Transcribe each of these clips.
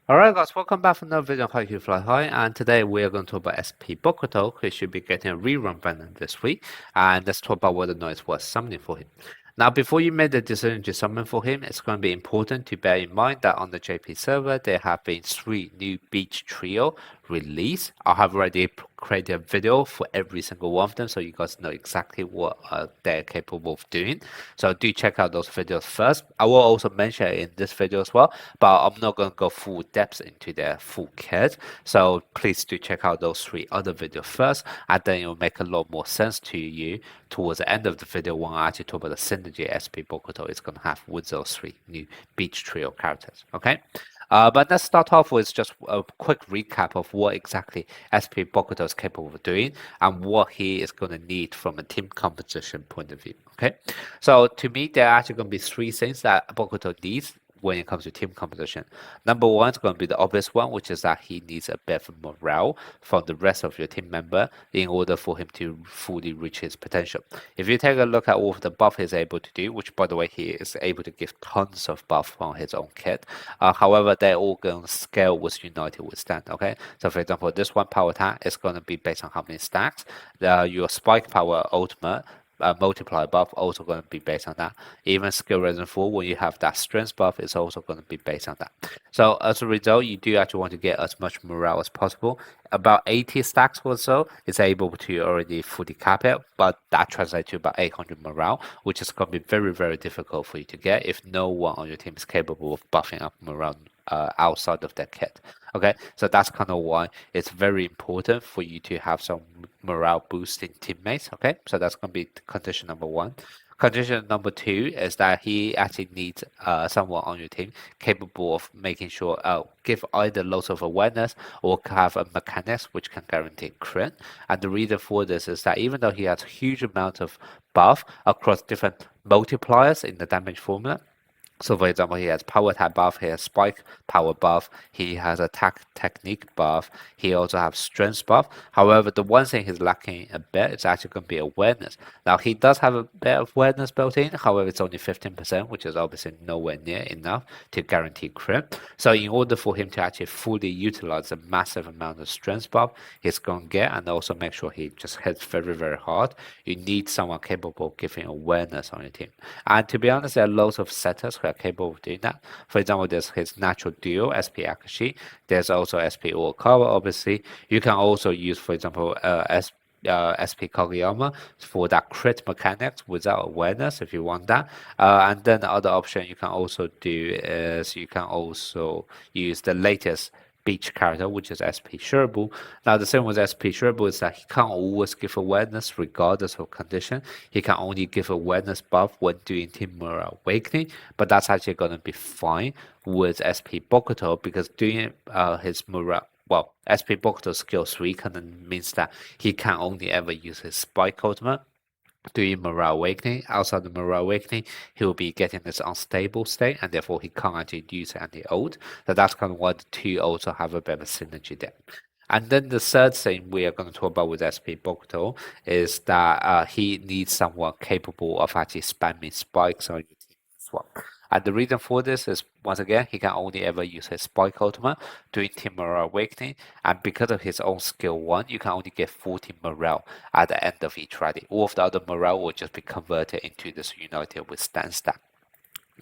Alright guys, welcome back for another video on HAIKYU Fly High, and today we are going to talk about SP Bokuto, who should be getting a rerun banner this week, and let's talk about whether or not it's worth summoning for him. Now, before you make the decision to summon for him, it's going to be important to bear in mind that on the JP server, there have been 3 new Beach Trio released. I have already created a video for every single one of them, so you guys know exactly what they're capable of doing. So do check out those videos first. I will also mention it in this video as well, but I'm not going to go full depth into their full kit. So please do check out those 3 other videos first, and then it will make a lot more sense to you towards the end of the video when I actually talk about the synergy SP Bokuto is going to have with those 3 new Beach Trio characters. Okay. But let's start off with just a quick recap of what exactly SP Bokuto is capable of doing and what he is going to need from a team composition point of view. Okay, so to me, there are actually going to be 3 things that Bokuto needs when it comes to team composition. Number one is going to be the obvious one, which is that he needs a bit of morale from the rest of your team member in order for him to fully reach his potential. If you take a look at all of the buff he's able to do, which by the way, he is able to give tons of buff from his own kit. However, they're all going to scale with United Withstand. Okay, so for example, this one power attack is going to be based on how many stacks. Your spike power ultimate multiplier buff also going to be based on that. Even skill resin 4, when you have that strength buff, is also going to be based on that. So as a result, you do actually want to get as much morale as possible. About 80 stacks or so is able to already fully cap it, but that translates to about 800 morale, which is going to be very, very difficult for you to get if no one on your team is capable of buffing up morale outside of their kit. Okay, so that's kind of why it's very important for you to have some morale boosting teammates. Okay, so that's going to be condition number 1. Condition number 2 is that he actually needs someone on your team capable of making sure give either lots of awareness or have a mechanics which can guarantee crit. And the reason for this is that even though he has a huge amount of buff across different multipliers in the damage formula, so for example, he has power attack buff, he has spike power buff, he has attack technique buff, he also has strength buff. However, the one thing he's lacking a bit is actually going to be awareness. Now, he does have a bit of awareness built in, however, it's only 15%, which is obviously nowhere near enough to guarantee crit. So in order for him to actually fully utilize the massive amount of strength buff he's going to get and also make sure he just hits very, very hard, you need someone capable of giving awareness on your team. And to be honest, there are lots of setters who are capable of doing that. For example, there's his natural duo, SP Akashi. There's also SP Uokawa, obviously. You can also use, for example, SP Kageyama for that crit mechanics without awareness if you want that. And then the other option you can also do is you can also use the latest beach character, which is SP Sherbu. Now, the same with SP Sherbu is that he can't always give awareness regardless of condition. He can only give awareness buff when doing Team Morale Awakening, but that's actually going to be fine with SP Bokuto because doing his morale. Well, SP Bokuto skill 3 kind of means that he can only ever use his Spike ultimate doing Morale Awakening. Outside the Morale Awakening, he will be getting this unstable state, and therefore he can't actually use any ult. So that's kind of why the 2 also have a bit of a synergy there. And then the third thing we are going to talk about with SP Bokuto is that he needs someone capable of actually spamming spikes on your team as well. And the reason for this is, once again, he can only ever use his Spike Ultimate during Team Morale Awakening, and because of his own skill 1, you can only get 40 morale at the end of each rally. All of the other morale will just be converted into this United Withstand stat.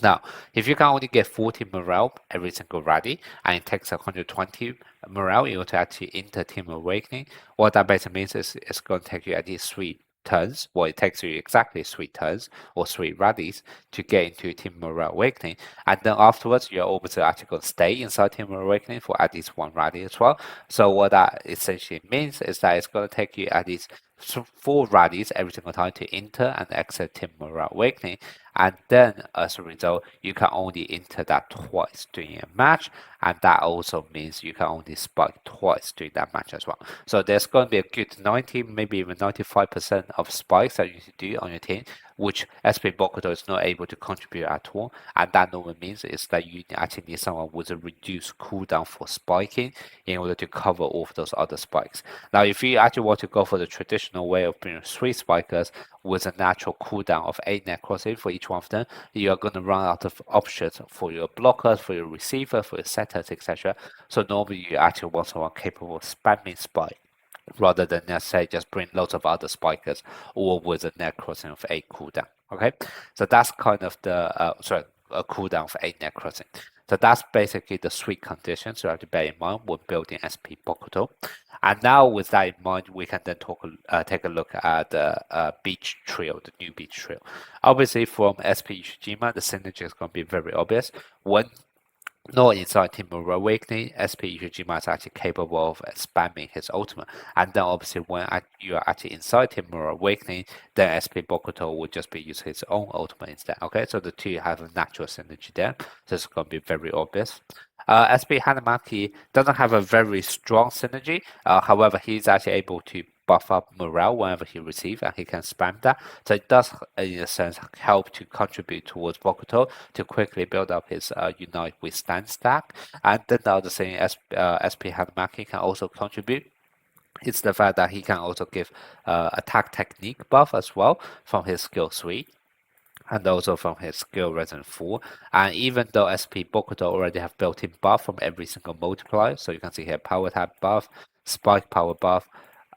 Now, if you can only get 40 morale every single rally, and it takes 120 morale in order to actually enter Team Awakening, what that basically means is it's going to take you at least 3 turns. Well, it takes you exactly 3 turns or 3 rallies to get into Team Morale Awakening, and then afterwards you're able to actually go stay inside Team Morale Awakening for at least 1 rally as well. So what that essentially means is that it's going to take you at least 4 rallies every single time to enter and exit Team Morale Awakening, and then as a result you can only enter that twice during a match, and that also means you can only spike twice during that match as well. So there's going to be a good 90, maybe even 95% of spikes that you need to do on your team, which SP Bokuto is not able to contribute at all, and that normally means is that you actually need someone with a reduced cooldown for spiking in order to cover all of those other spikes. Now, if you actually want to go for the traditional way of being 3 spikers, with a natural cooldown of 8 necrosis for each one of them, you are going to run out of options for your blockers, for your receiver, for your setters, etc. So normally you actually want someone capable of spamming spike rather than let's say just bring loads of other spikers or with a net crossing of 8 cooldown. Okay, so that's kind of the a cooldown of 8 net crossing. So that's basically the sweet conditions you have to bear in mind when building SP Bokuto. And now with that in mind, we can then take a look at the beach trio, the new beach trio. Obviously from SP Ishijima, the synergy is going to be very obvious. When not inside Timur Awakening, SP Ishijima is actually capable of spamming his ultimate. And then obviously when you are actually inside Timur Awakening, then SP Bokuto would just be using his own ultimate instead. Okay, so the two have a natural synergy there. So it's going to be very obvious. SP Hanamaki doesn't have a very strong synergy. However, he's actually able to buff up morale whenever he receives, and he can spam that. So it does, in a sense, help to contribute towards Bokuto to quickly build up his Unite Withstand stack. And then the other thing, SP Hanamaki can also contribute. It's the fact that he can also give attack technique buff as well from his skill suite and also from his skill resonant 4. And even though SP Bokuto already have built-in buff from every single multiplier, so you can see here power tap buff, spike power buff,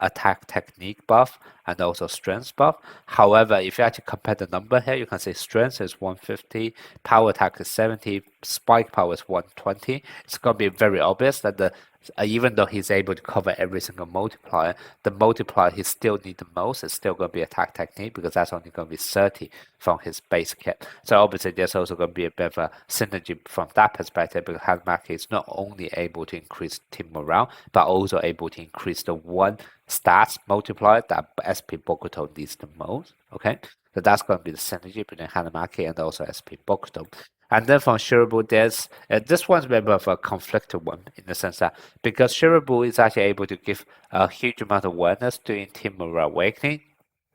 attack technique buff, and also strength buff. However, if you actually compare the number here, you can see strength is 150, power attack is 70, spike power is 120. It's going to be very obvious that the even though he's able to cover every single multiplier, the multiplier he still needs the most is still going to be attack technique because that's only going to be 30 from his base kit. So obviously there's also going to be a bit of a synergy from that perspective because Hanamaki is not only able to increase team morale, but also able to increase the one stats multiplier that SP Bokuto needs the most. Okay, so that's going to be the synergy between Hanamaki and also SP Bokuto. And then from Shirabu, there's this one's a bit of a conflicted one in the sense that because Shirabu is actually able to give a huge amount of awareness during Team Morale Awakening,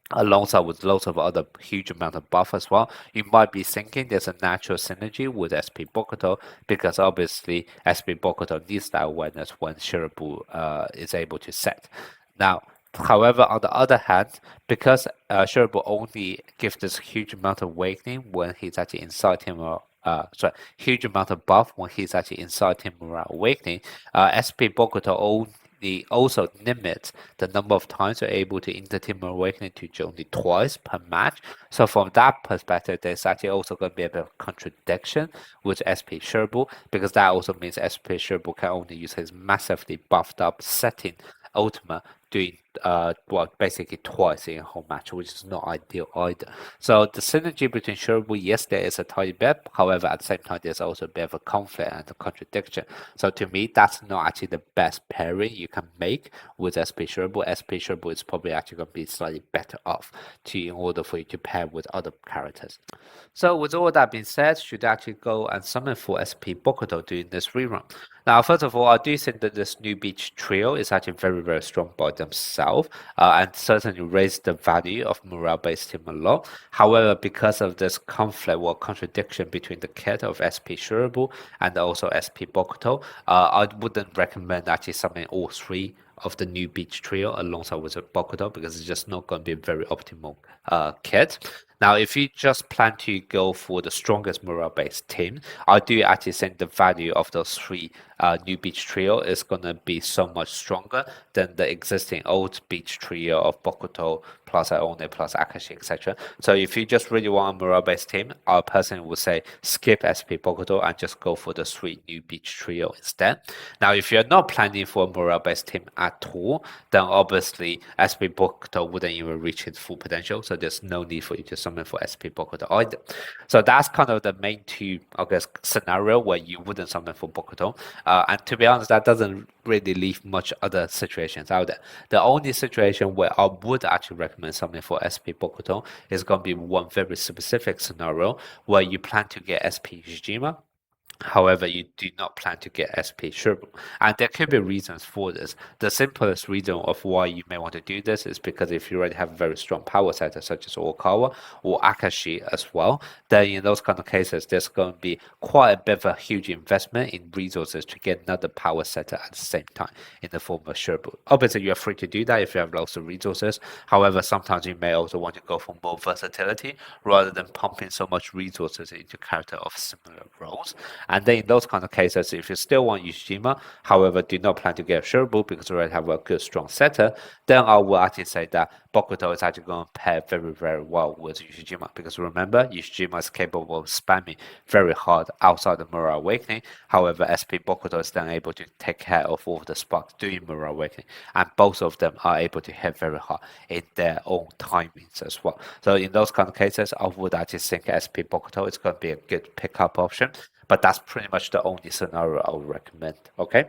alongside with lots of other huge amount of buff as well, you might be thinking there's a natural synergy with SP Bokuto because obviously SP Bokuto needs that awareness when Shirabu is able to set. Now, however, on the other hand, because Shirabu only gives this huge amount of awakening when he's actually inside him or huge amount of buff when he's actually inside him around awakening, SP Bokuto only also limits the number of times you're able to enter Team Awakening to only twice per match. So from that perspective, there's actually also going to be a bit of contradiction with SP Shirabu because that also means SP Shirabu can only use his massively buffed up setting ultimate doing basically twice in a whole match, which is not ideal either. So the synergy between Shirabu, yes, there is a tiny bit. However, at the same time, there's also a bit of a conflict and a contradiction. So to me, that's not actually the best pairing you can make with SP Shirabu. SP Shirabu is probably actually going to be slightly better off in order for you to pair with other characters. So with all that being said, should I actually go and summon for SP Bokuto during this rerun? Now, first of all, I do think that this new beach trio is actually very, very strong by themselves and certainly raise the value of morale-based team a lot. However, because of this conflict or contradiction between the kit of SP Shirabu and also SP Bokuto, I wouldn't recommend actually summoning all three of the new beach trio alongside with Bokuto because it's just not going to be a very optimal kit. Now, if you just plan to go for the strongest morale-based team, I do actually think the value of those three new beach trio is going to be so much stronger than the existing old beach trio of Bokuto plus Aone plus Akashi, etc. So if you just really want a morale-based team, I personally would say skip SP Bokuto and just go for the three new beach trio instead. Now, if you're not planning for a morale-based team at all, then obviously SP Bokuto wouldn't even reach its full potential, so there's no need for you to summon for SP Bokuto either. So that's kind of the main two, I guess, scenario where you wouldn't summon for Bokuto. And to be honest, that doesn't really leave much other situations out there. The only situation where I would actually recommend something for SP Bokuto is going to be one very specific scenario where you plan to get SP Ishijima However, you do not plan to get SP Shurbu. And there could be reasons for this. The simplest reason of why you may want to do this is because if you already have a very strong power setter, such as Okawa or Akashi as well, then in those kind of cases, there's going to be quite a bit of a huge investment in resources to get another power setter at the same time in the form of Shurbu. Obviously, you're free to do that if you have lots of resources. However, sometimes you may also want to go for more versatility rather than pumping so much resources into character of similar roles. And then in those kind of cases, if you still want Yushijima, however, do not plan to get Shurbu because you already have a good strong setter, then I will actually say that Bokuto is actually going to pair very, very well with Yushijima. Because remember, Yushijima is capable of spamming very hard outside the Mirror Awakening. However, SP Bokuto is then able to take care of all of the sparks doing Mirror Awakening. And both of them are able to hit very hard in their own timings as well. So in those kind of cases, I would actually think SP Bokuto is going to be a good pickup option. But that's pretty much the only scenario I would recommend. Okay.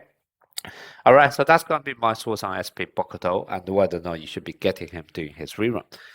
All right. So that's going to be my thoughts on SP Bokuto and whether or not you should be getting him doing his rerun.